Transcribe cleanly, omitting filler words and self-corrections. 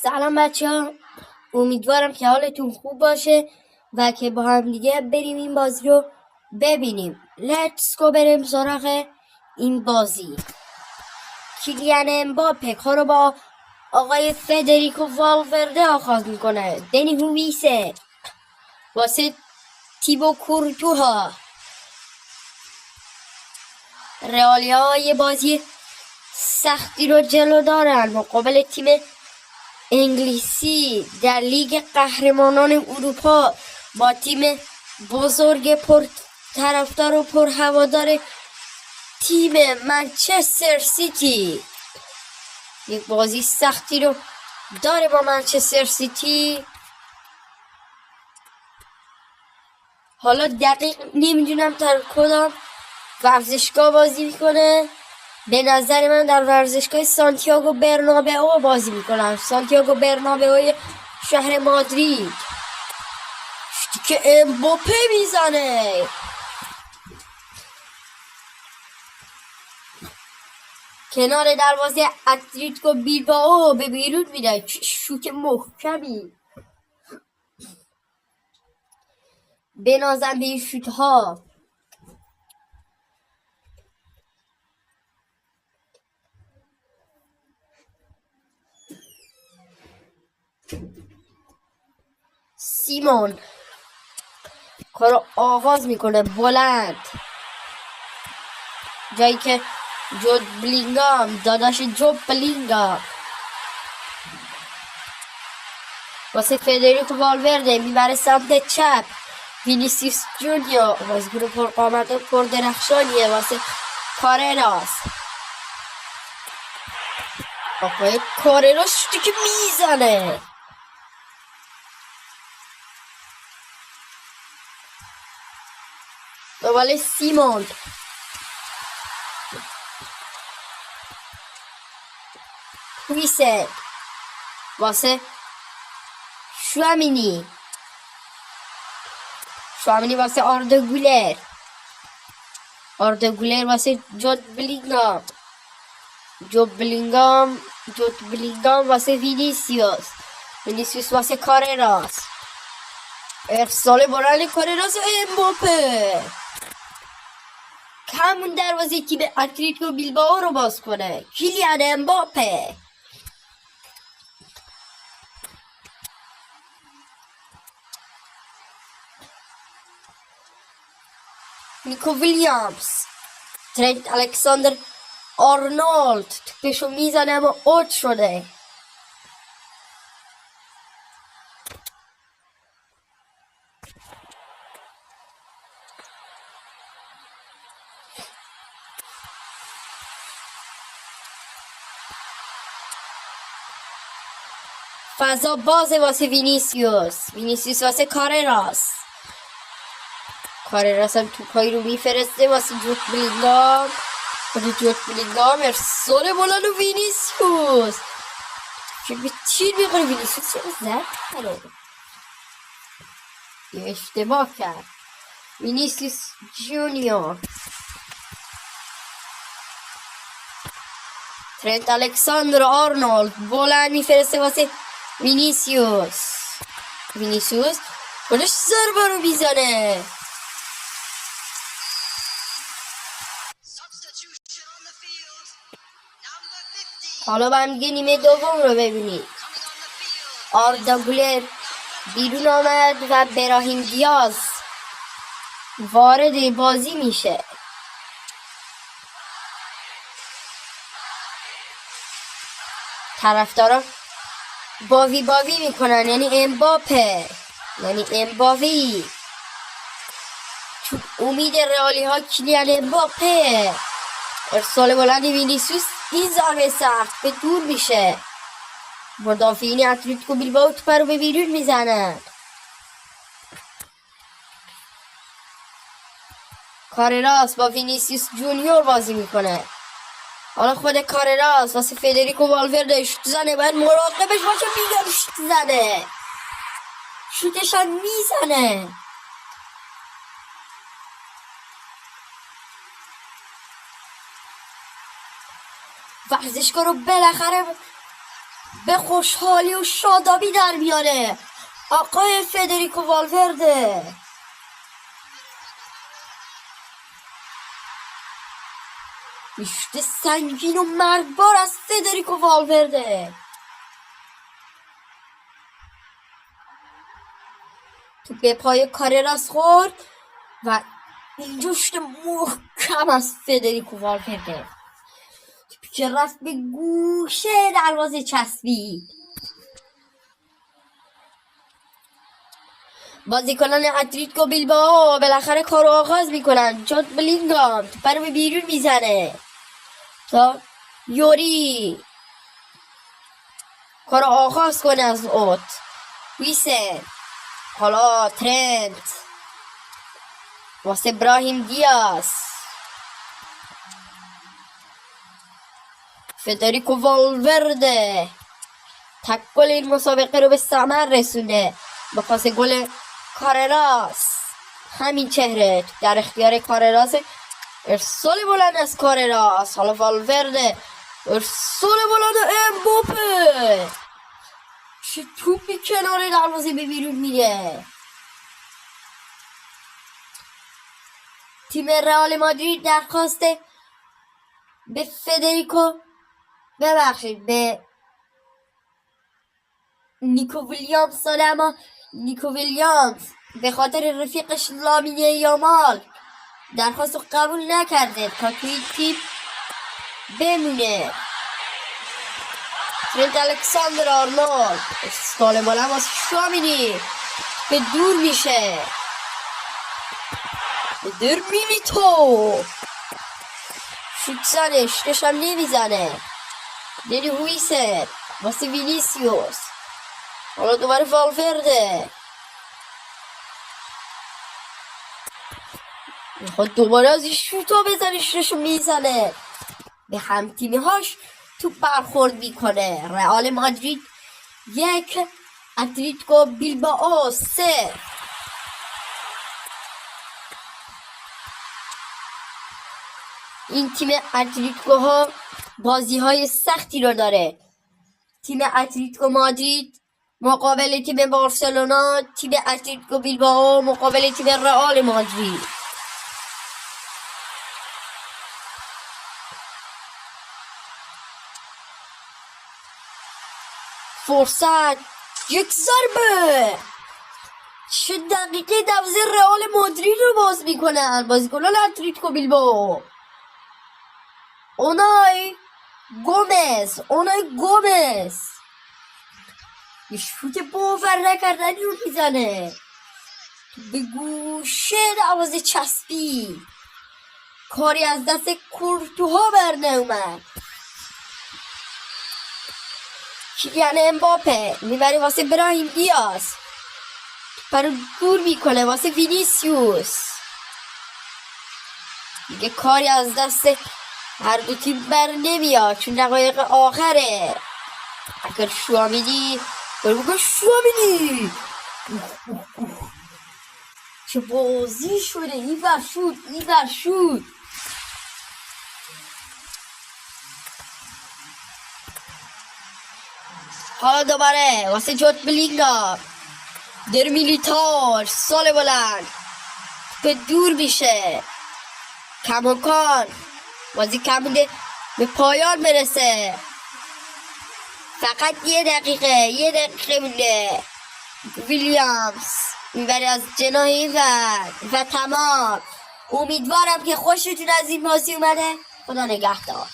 سلام بچه ها، امیدوارم که حالتون خوب باشه و که با هم دیگه بریم این بازی رو ببینیم. لیتس گو بریم سراغ این بازی. کیلیان امباپه کار رو با آقای فدریکو والورده آغاز میکنه. دنی هویسه واسه تیبو کورتوها. رئالیا یه بازی سختی رو جلو دارن مقابل تیم انگلیسی در لیگ قهرمانان اروپا با تیم بزرگ پر طرفدار و پر هوادار تیم منچستر سیتی. یک بازی سختی رو داره با منچستر سیتی. حالا دقیق نمیدونم در کدام ورزشگاه بازی میکنه. به نظر من در ورزشگاه سانتیاگو برنابئو بازی میکنم. سانتیاگو برنابئو شهر مادرید. شتی که امباپه میزنه. کنار دروازه اتلتیکو بیلبائو به بیرون میره. شوت محکمی. بنازم به این شوت ها. سیمون کارو آغاز میکنه بلند، جایی که جود بلینگام داداش جود بلینگام واسه فدریکو والورده میبره سمت چپ. وینیسیوس جونیور بازیکن پرقامت و پردرخشانیه واسه کارراس. آقای کارراس شوتی که میزنه. دوباره سیمون کویسه واسه شوامینی واسه آردگولر واسه جود بلینگام واسه وینیسیوس واسه کارراس. ارسال بلند کارراس امباپه همون دروازه تیم اتلتیکو بیلبائو رو باز کنه. کیلیان امباپه نیکو ویلیامز ترنت الکساندر آرنولد توپشو میزنه اما اوت شده. فضا بازه واسه وینیسیوس واسه کارراس هم توپایی رو میفرسته واسه جود بلینگام ارسال بلند و وینیسیوس که به تیر میخوره. وینیسیوس چرا زد کرده؟ یه اشتباه کرد. وینیسیوس جونیور ترنت الکساندر آرنولد بلند میفرسته واسه وینیسیوس خودش ضربه رو میزنه. حالا با هم دیگه نیمه دوم رو ببینید. آردا گولر بیرون آمد و براهیم دیاز وارد بازی میشه. طرفدارا باوی میکنن، یعنی امباپه چون امید رئالی ها کیلیان امباپه. ارسال بلند وینیسیوس این ضربه سخت به دور میشه. مدافعین اتلتیکو بیلبائو توپ رو به بیرون میزنن. کارراس با وینیسیوس جونیور بازی میکنه. حالا خود کارراس واسه فدریکو والورده شوت زنه. باید مراقبش باشه. میگم شوت زنه. شوتش هم میزنه. ورزشگاه رو بالاخره به خوشحالی و شادابی در میاره آقای فدریکو والورده. شوت سنگین و مرگبار از فدریکو والورده. تو به پای کارراس خورد و اینجا شوت محکم از فدریکو والورده که رفت به گوشه دروازه چسبید. بازیکنان اتلتیکو بیلبائو بالاخره کارو آغاز میکنن. جود بلینگام توپ رو به بیرون میزنه تا یوری کارو آغاز کنه از اوت. ویسن، حالا ترنت واسه ابراهیم دیاز. فدریکو والورده تکل این مسابقه رو به ثمر رسونده با پاس گل کارراس. همین چهره در اختیار کارراس. ارسال بلند از کارراس. حالا والورده ارسال بلند امباپه. چه توپی کنار دروازه به بیرون میره. تیم رئال مادرید درخواست به فدریکو به نیکو ویلیامز داده، اما نیکو ویلیامز به خاطر رفیقش لامین یامال درخواست رو قبول نکرده تا توی تیم بمونه. ترنت الکساندر آرنولد استال بالا واسه شوامینی به دور میشه. به دور میلیتو شوت زنه، شوتش هم نمیزنه. دنی هویسن واسه وینیسیوس. حالا دوباره والورده میخواد دوباره از این شوتا بزنه، شوتشو میزنه. به هم تیمی هاش تو برخورد میکنه. رئال مادرید 1 اتلتیکو بیلبائو 3. این تیم اتلتیکو ها بازی های سختی رو داره. تیم اتلتیکو مادرید مقابل تیم بارسلونا، تیم اتلتیکو بیلبائو مقابل تیم رئال مادرید. فرصت، یک ضربه. چه دقیقه 12 رئال مادرید رو باز میکنن بازیکنان اتلتیکو بیلبائو. اونای گومز یه شوت باور نکردنی رو میزنه به گوشه دروازه چسبید. کاری از دست کورتوها بر نومد. کیلیان امباپه میبره واسه ابراهیم دیاز. برو دور میکنه واسه وینیسیوس. دیگه کاری از دست هر دو تیم بر نمیاد چون دقایق آخره. اگر شوامینی برو بگو شوامینی چه بازی شده. این ور شد حالا دوباره واسه جود بلینگام. در میلیتار سال بلند به دور میشه. کماکان بازی کمونده به پایان برسه. فقط یه دقیقه مونده. ویلیامز میبره از جناح این و تمام. امیدوارم که خوشتون از این بازی اومده. خدا نگهدار.